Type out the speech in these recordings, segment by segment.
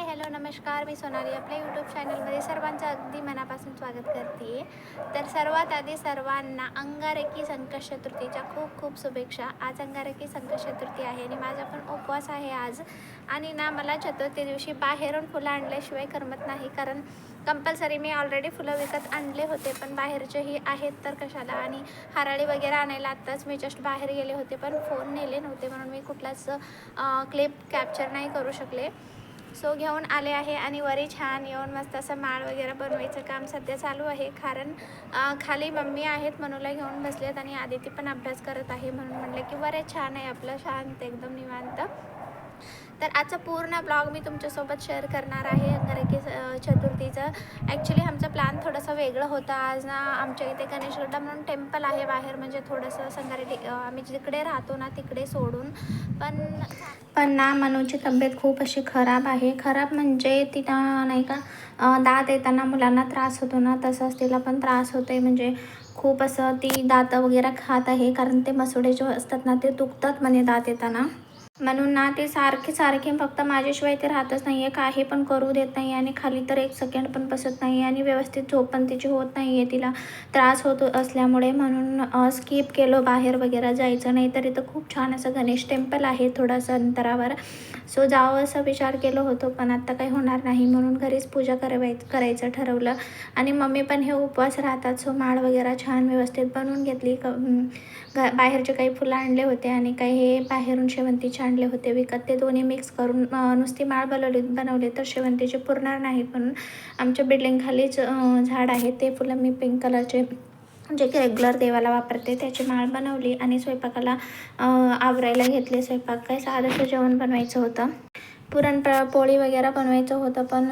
Hello, नमस्कार. मी सोनाली आपल्या YouTube चॅनलमध्ये सर्वांचं अगदी मनापासून स्वागत करते. तर सर्वात आधी सर्वांना अंगारकी संकष्ट चतुर्थीच्या खूप खूप शुभेच्छा. आज अंगारकी संकष्ट चतुर्थी आहे आणि माझा पण उपवास आहे आज. आणि ना मला चतुर्थी दिवशी बाहेरून फुलं आणल्याशिवाय करमत नाही, कारण कंपल्सरी मी ऑलरेडी फुलं विकत आणले होते, पण बाहेरचेही आहेत तर कशाला. आणि हराळी वगैरे आणायला आत्ताच मी जस्ट बाहेर गेले होते, पण फोन नेले नव्हते म्हणून मी कुठलाच क्लिप कॅप्चर नाही करू शकले. सो घेऊन आले आहे आणि वरी छान येऊन मस्त असं माळ वगैरे बनवायचं काम सध्या चालू आहे, कारण खाली मम्मी आहेत मनूला घेऊन बसलेत आणि आदिती पण अभ्यास करत आहे, म्हणून म्हटलं की वरे छान आहे आपलं, शांत एकदम निवांत. तर आजचा पूर्ण ब्लॉग मी तुमच्यासोबत शेअर करणार आहे अंगारकी चतुर्थीचं. ॲक्च्युली आमचा प्लॅन थोडंसं वेगळं होतं. आज ना आमच्या इथे गणेशगड्डा म्हणून टेम्पल आहे बाहेर, म्हणजे थोडंसं संगारेड्डी आम्ही जिकडे राहतो ना तिकडे सोडून. पण पण ना मनूची तब्येत खूप अशी खराब आहे. खराब म्हणजे तिला नाही का दात येताना मुलांना त्रास होतो ना, तसाच तिला पण त्रास होतो आहे. म्हणजे खूप असं ती दात वगैरे खात आहे, कारण ते मसुडे जे असतात ना ते दुखतात म्हणे दात येताना. म्हणून ना ते सारखे सारखे फक्त माझ्याशिवाय ते राहतच नाही आहे, काही पण करू देत नाही आणि खाली तर एक सेकंड पण बसत नाही आणि व्यवस्थित झोप पण तिची होत नाही आहे तिला त्रास होत असल्यामुळे. म्हणून स्किप केलं बाहेर वगैरे जायचं. नाही तर इथं खूप छान असं गणेश टेम्पल आहे थोडंसं अंतरावर, सो जावं असं विचार केलं होतं, पण आत्ता काही होणार नाही म्हणून घरीच पूजा करायचं ठरवलं. आणि मम्मी पण हे उपवास राहतात, सो माळ वगैरे छान व्यवस्थित बनवून घेतली. बाहेरचे काही फुलं आणले होते आणि काही हे बाहेरून शेवंतीचे आणले होते विकत, ते दोन्ही मिक्स करून नुसती माळ बनवली तर शेवंतीचे पुरणार नाहीत, म्हणून आमच्या बिल्डिंग खालीच झाड आहे, ते फुलं मी पिंक कलरचे जे की रेग्युलर देवाला वापरते त्याची माळ बनवली आणि स्वयंपाकाला आवरायला घेतले. स्वयंपाक काय साधंसं जेवण बनवायचं होतं, पोळी वगैरे बनवायचं होतं, पण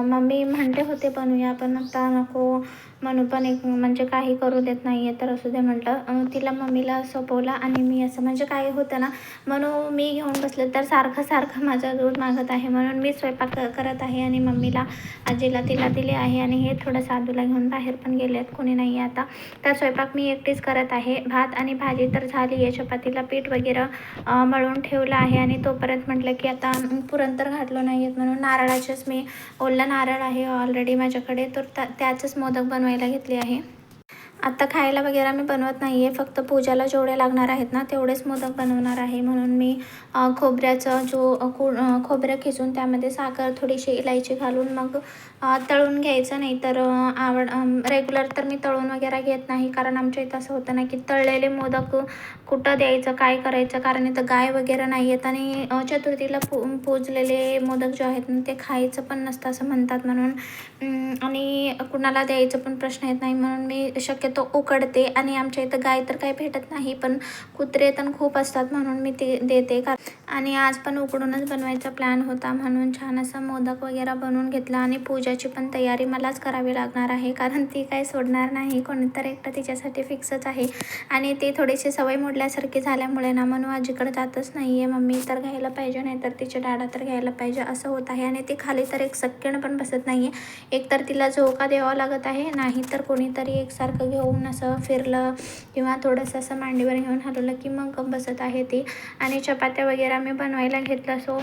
मम्मी म्हणते होते बनवूया, पण आता नको म्हणून पण एक म्हणजे काही करू देत नाही आहे, तर असू दे म्हटलं. तिला मम्मीला सोपवलं आणि मी असं म्हणजे काय होतं ना, म्हणून मी घेऊन बसले तर सारखं सारखं माझं दूध मागत आहे, म्हणून मी स्वयंपाक करत आहे आणि मम्मीला आजीला तिला दिले आहे आणि हे थोडं साधूला घेऊन बाहेर पण गेले आहेत, कोणी नाही आहे आता. तर स्वयंपाक मी एकटीच करत आहे. भात आणि भाजी तर झाली आहे, चपातीला पीठ वगैरे मळून ठेवलं आहे आणि तोपर्यंत म्हटलं की आता पुरण तर घातलं नाही आहेत, म्हणून नारळाचेच मी ओला नारळ आहे ऑलरेडी माझ्याकडे, तर त्याचंच मोदक बनवायला घेतले आहे. आत्ता खायला वगैरे मी बनवत नाही आहे, फक्त पूजाला जेवढे लागणार आहेत ना तेवढेच मोदक बनवणार आहे. म्हणून मी खोबऱ्याचं खोबरं खिसून त्यामध्ये साखर थोडीशी इलायची घालून मग तळून घ्यायचं. नाही तर रेग्युलर तर मी तळून वगैरे घेत नाही, कारण आमच्या इथं असं होतं ना की तळलेले मोदक कुठं द्यायचं काय करायचं, कारण इथं गाय वगैरे नाही आहेत आणि चतुर्थीला पूजलेले मोदक जे आहेत ना ते खायचं पण नसतं असं म्हणतात, म्हणून आणि कुणाला द्यायचं पण प्रश्न येत नाही, म्हणून मी शक्यतो उकडते. आणि आमच्या इथं गाय तर काही भेटत नाही, पण कुत्रे तर खूप असतात म्हणून मी ते देते. आणि आज पण उकडूनच बनवायचा प्लॅन होता, म्हणून छान असं मोदक वगैरे बनवून घेतला. आणि पूजाची पण तयारी मलाच करावी लागणार आहे, कारण ती काही सोडणार नाही, कोणीतरी एकटं तिच्यासाठी फिक्सच आहे. आणि ती थोडीशी सवय मोडल्यासारखी झाल्यामुळे ना म्हणून आजीकडे जातच नाही आहे. मम्मी तर घ्यायला पाहिजे, नाही तर तिचे डाडा तर घ्यायला पाहिजे असं होत आहे. आणि ती खाली तर एक सेकंड पण बसत नाही आहे, एकतर तिला झोका द्यावा लागत आहे, नाही तर कोणीतरी एकसारखं घेऊन असं फिरलं किंवा थोडंसं असं मांडीवर घेऊन हलवलं की मग बसत आहे ती. आणि चपात्या वगैरे मी बनवायला घेतलं, सो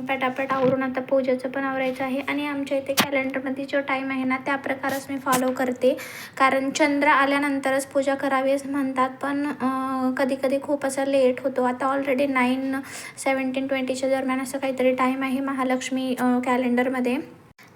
पटापट आवरून आता पूजेचं पण आवरायचं आहे. आणि आमच्या इथे कॅलेंडरमध्ये जो टाईम आहे ना त्या प्रकारच मी फॉलो करते, कारण चंद्र आल्यानंतरच पूजा करावी असं म्हणतात, पण कधी कधी खूप असं लेट होतो. आता ऑलरेडी 9:17-20च्या दरम्यान असं काहीतरी टाईम आहे महालक्ष्मी कॅलेंडरमध्ये.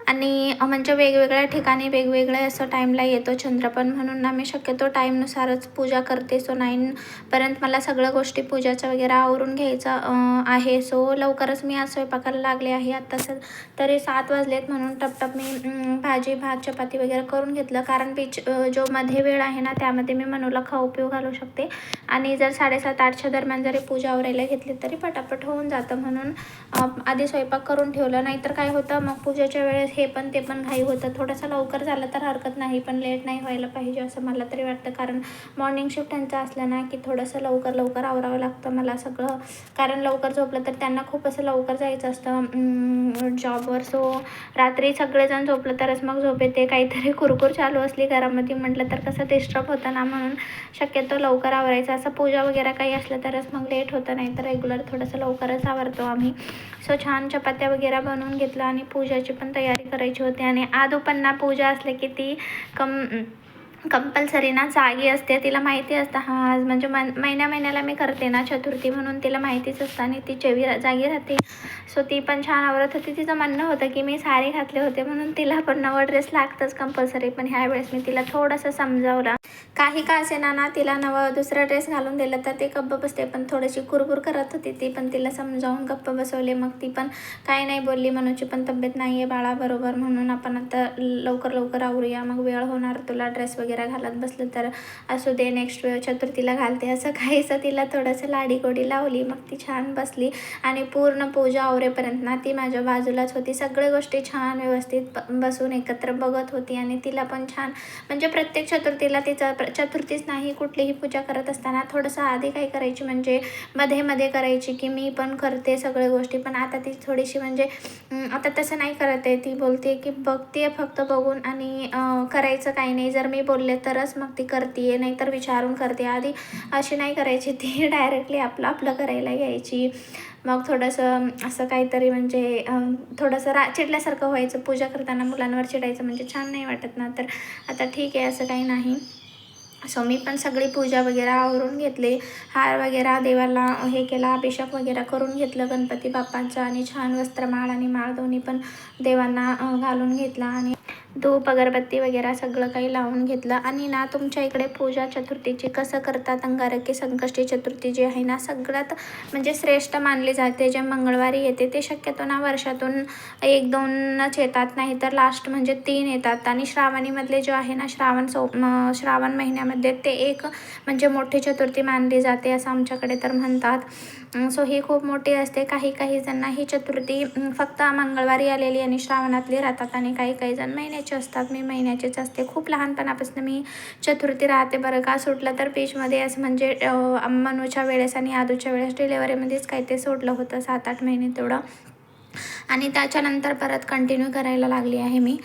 आणि म्हणजे वेगवेगळ्या ठिकाणी वेगवेगळे असं टाईमला येतो चंद्र पण, म्हणून आम्ही शक्यतो टाईमनुसारच पूजा करते. सो 9पर्यंत मला सगळ्या गोष्टी पूजाचं वगैरे आवरून घ्यायचं आहे. सो लवकरच मी आज स्वयंपाकाला लागले आहे. आत्ता तरी 7 वाजलेत, म्हणून टपटप मी भाजी भात चपाती वगैरे करून घेतलं, कारण जो मध्ये वेळ आहे ना त्यामध्ये मी मनूला खाऊ पिऊ घालू शकते. आणि जर 7:30-8च्या दरम्यान जरी पूजा आवरायला घेतली तरी पटापट होऊन जातं, म्हणून आधी स्वयंपाक करून ठेवलं. नाहीतर काय होतं मग पूजेच्या वेळेस हे ते पण घाई होतं. थोडंसं लवकर झालं तर हरकत नाही, पण लेट नाही व्हायला पाहिजे असं मला तरी वाटतं. कारण मॉर्निंग शिफ्ट त्यांचं असलं ना की थोडंसं लवकर आवरावं लागतं मला सगळं. कारण लवकर झोपलं तर त्यांना खूप असं लवकर जायचं असतं जॉबवर. सो रात्री सगळेजण झोपलं तरच मग झोप येते. काहीतरी कुरकुर चालू असली घरामध्ये म्हटलं तर कसं डिस्टर्ब होतं ना, म्हणून शक्यतो लवकर आवरायचं. असं पूजा वगैरे काही असलं तरच मग लेट होतं, नाही तर रेग्युलर थोडंसं लवकरच आवरतो आम्ही. सो छान चपात्या वगैरे बनवून घेतलं आणि पूजाची पण तयारी करायची होती. आणि आदोपन्ना पूजा असले की ती कंपल्सरी ना जागी असते. तिला माहिती असतं हां आज म्हणजे महिन्याला मी करते ना चतुर्थी, म्हणून तिला माहितीच असतं आणि ती जागी राहते. सो ती पण छान आवरत होती. तिचं म्हणणं होतं की मी साडी घातले होते म्हणून तिला पण नवा ड्रेस लागतंच कंपल्सरी. पण ह्यावेळेस मी तिला थोडंसं समजावलं. काही का असेना ना, तिला दुसरा ड्रेस घालून दिला तर ती गप्प बसते, पण थोडीशी कुरकुर करत होती ती. पण तिला समजावून गप्प बसवले. मग ती पण काही नाही बोलली. मनूची पण तब्येत नाही आहे बाळाबरोबर, म्हणून आपण आता लवकर आवरूया, मग वेळ होणार तुला ड्रेस वगैरे घालत बसलं तर. असू दे, नेक्स्ट वेळ चतुर्थीला घालते असं काहीसं तिला थोडंसं लाडीगोडी लावली. मग ती छान बसली आणि पूर्ण पूजा आवरेपर्यंत ना ती माझ्या बाजूलाच होती. सगळ्या गोष्टी छान व्यवस्थित बसून एकत्र बघत होती. आणि तिला पण छान म्हणजे प्रत्येक चतुर्थीला तिचं चतुर्थीच नाही, कुठलीही पूजा करत असताना थोडंसं आधी काय करायची म्हणजे मध्ये करायची की मी पण करते सगळ्या गोष्टी. पण आता ती थोडीशी म्हणजे आता तसं नाही करत आहे. ती बोलते की बघते फक्त बघून आणि करायचं काही नाही. जर मी बोलले तरच मग ती करते, नाही तर विचारून करते. आधी अशी नाही करायची ती, डायरेक्टली आपलं करायला घ्यायची. मग थोडंसं असं काहीतरी म्हणजे थोडंसं चिडल्यासारखं व्हायचं. पूजा करताना मुलांवर चिडायचं म्हणजे छान नाही वाटत ना. तर आता ठीक आहे, असं काही नाही. सो मी पण सगळी पूजा वगैरे आवरून घेतले. हार वगैरे देवाला हे केला, अभिषेक वगैरे करून घेतलं गणपती बाप्पांचा. आणि छान वस्त्रमाळ आणि माळ दोन्ही पण देवांना घालून घेतला. आणि धूप अगरबत्ती वगैरे सगळं काही लावून घेतलं. आणि ना तुमच्या इकडे पूजा चतुर्थीची कसं करतात, अंगारकी संकष्टी चतुर्थी जी आहे ना सगळ्यात म्हणजे श्रेष्ठ मानली जाते. जे मंगळवारी येते ते शक्यतो ना वर्षातून 1-2च येतात, नाही तर लास्ट म्हणजे 3 येतात. आणि श्रावणीमधले जे आहे ना श्रावण महिन्यामध्ये ते एक म्हणजे मोठी चतुर्थी मानली जाते असं आमच्याकडे तर म्हणतात. सो ही खूप मोठी असते. काही जणांना ही चतुर्थी फक्त मंगळवारी आलेली आणि श्रावणातली राहतात, आणि काही जण महिन्याचे असतात. मी महिन्याचेच असते. खूप लहानपणापासून मी चतुर्थी राहते बरं का. सुटलं तर बीचमध्ये असं म्हणजे मनूच्या वेळेस आणि आदूच्या वेळेस डिलेवरीमध्येच काही ते सोडलं होतं 7-8 महिने तेवढं. आणि त्याच्यानंतर परत कंटिन्यू करायला लागली आहे मी.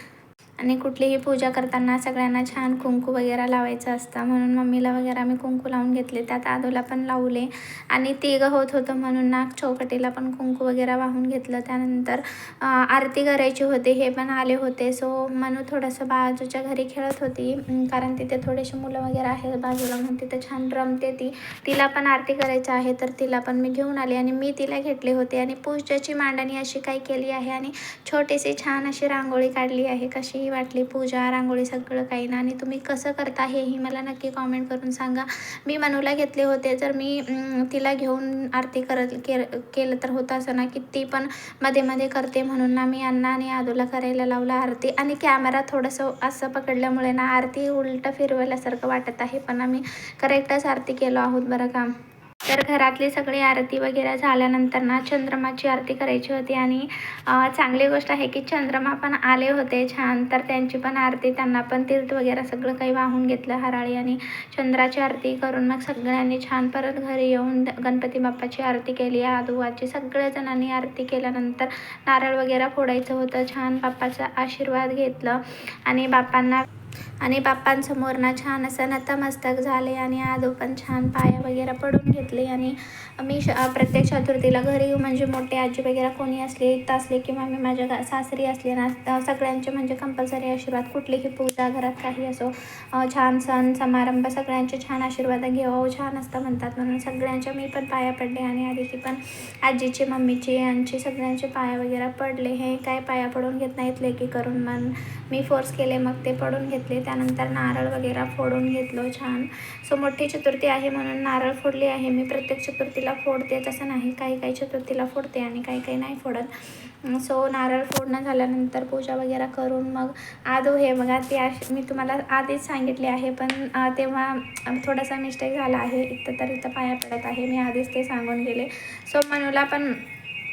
आणि कुठलीही पूजा करताना सगळ्यांना छान कुंकू वगैरे लावायचं असतं, म्हणून मम्मीला वगैरे आम्ही कुंकू लावून घेतले. त्यात आदूला पण लावले. आणि तिघं होत होतं म्हणून नाग चौकटीला पण कुंकू वगैरे वाहून घेतलं. त्यानंतर आरती करायची होती, हे पण आले होते. सो मनू थोडंसं बाजूच्या घरी खेळत होती, कारण तिथे थोडेसे मुलं वगैरे आहेत बाजूला, म्हणून तिथे छान रमते ती. तिला पण आरती करायचं आहे तर तिला पण मी घेऊन आले आणि मी तिला घेतले होते. आणि पूजेची मांडणी अशी काही केली आहे आणि छोटीशी छान अशी रांगोळी काढली आहे. कशी वाटली पूजा, रांगोळी सगळं काही ना. आणि तुम्ही कसं करता हेही मला नक्की कॉमेंट करून सांगा. मी मनूला घेतले होते, जर मी तिला घेऊन आरती केलं तर होतं असं ना की ती पण मध्ये करते, म्हणून ना मी अण्णा आणि आदूला करायला लावला आरती. आणि कॅमेरा थोडंसं असं पकडल्यामुळे ना आरती उलटं फिरवल्यासारखं वाटत आहे, पण आम्ही करेक्टच आरती केलो आहोत बरं का. तर घरातली सगळी आरती वगैरे झाल्यानंतर ना चंद्रमाची आरती करायची होती. आणि चांगली गोष्ट आहे की चंद्रमा पण आले होते छान, तर त्यांची पण आरती, त्यांना पण तीर्थ वगैरे सगळं काही वाहून घेतलं हराळी. आणि चंद्राची आरती करून मग सगळ्यांनी छान परत घरी येऊन गणपती बाप्पाची आरती केली. आदूवाची सगळ्या जणांनी आरती केल्यानंतर नारळ वगैरे फोडायचं होतं. छान बाप्पाचा आशीर्वाद घेतलं आणि बाप्पांसमोर ना छान असं नतमस्तक झाले. आणि आदू पण छान पाया वगैरे पडून घेतले. आणि मी प्रत्येक चतुर्थीला घरी म्हणजे मोठे आजी वगैरे कोणी असले किंवा मी माझ्या सासरी असले ना, सगळ्यांचे म्हणजे कंपल्सरी आशीर्वाद, कुठलीही पूजा घरात काही असो, छान सण समारंभ सगळ्यांचे छान आशीर्वाद घ्यावं छान असतं म्हणतात, म्हणून सगळ्यांच्या मी पण पाया पडले. आणि आधीची पण आजीची, मम्मीची, यांची सगळ्यांचे पाया वगैरे पडले. हे काय पाया पडून घेत नाहीत लेकी करून, मग मी फोर्स केले, मग ते पडून घेतले. त्यानंतर नारळ वगैरे फोडून घेतलो छान. सो मोठी चतुर्थी आहे म्हणून नारळ फोडले आहे मी. प्रत्येक चतुर्थीला फोडते तसं नाही, काही चतुर्थीला फोडते आणि काही नाही फोडत. सो नारळ फोडणं झाल्यानंतर पूजा वगैरे करून मग आदू हे बघा ती मी तुम्हाला आधीच सांगितले आहे, पण तेव्हा थोडासा मिस्टेक झाला आहे. इथं पाया पडत आहे, मी आधीच ते सांगून गेले. सो मनूला पण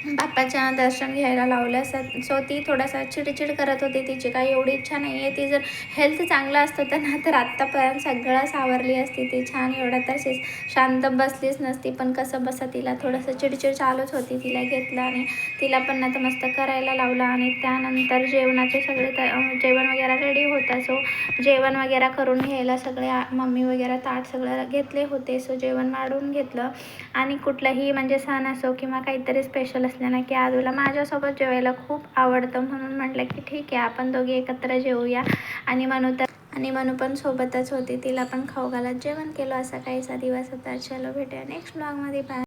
बाप्पाचं दर्शन घ्यायला लावलं. सो ती थोडासा चिडचिड करत होती. तिची काही एवढी इच्छा नाही आहे. ती जर हेल्थ चांगलं असतं तर ना तर आत्तापर्यंत सगळं सावरली असती ती छान. एवढं तर शांत बसलीच नसती. पण कसं बसा तिला थोडंसं चिडचिड चालूच होती. तिला घेतलं आणि तिला पण ना तर मस्त करायला लावलं. आणि त्यानंतर जेवणाचे सगळे जेवण वगैरे रेडी होतं. सो जेवण वगैरे करून घ्यायला सगळे मम्मी वगैरे ताट सगळं घेतले होते. सो जेवण वाढून घेतलं. आणि कुठलाही म्हणजे सण असो किंवा काहीतरी स्पेशल असलं ना की आदूला माझ्यासोबत जेवायला खूप आवडतं. म्हणून म्हटलं की ठीक आहे आपण दोघी एकत्र जेवूया. आणि मनू पण सोबतच होती. तिला पण खाऊ घालत जेवण केलं. असा काहीसा दिवस होता. चलो भेटूया नेक्स्ट ब्लॉगमध्ये. बाय.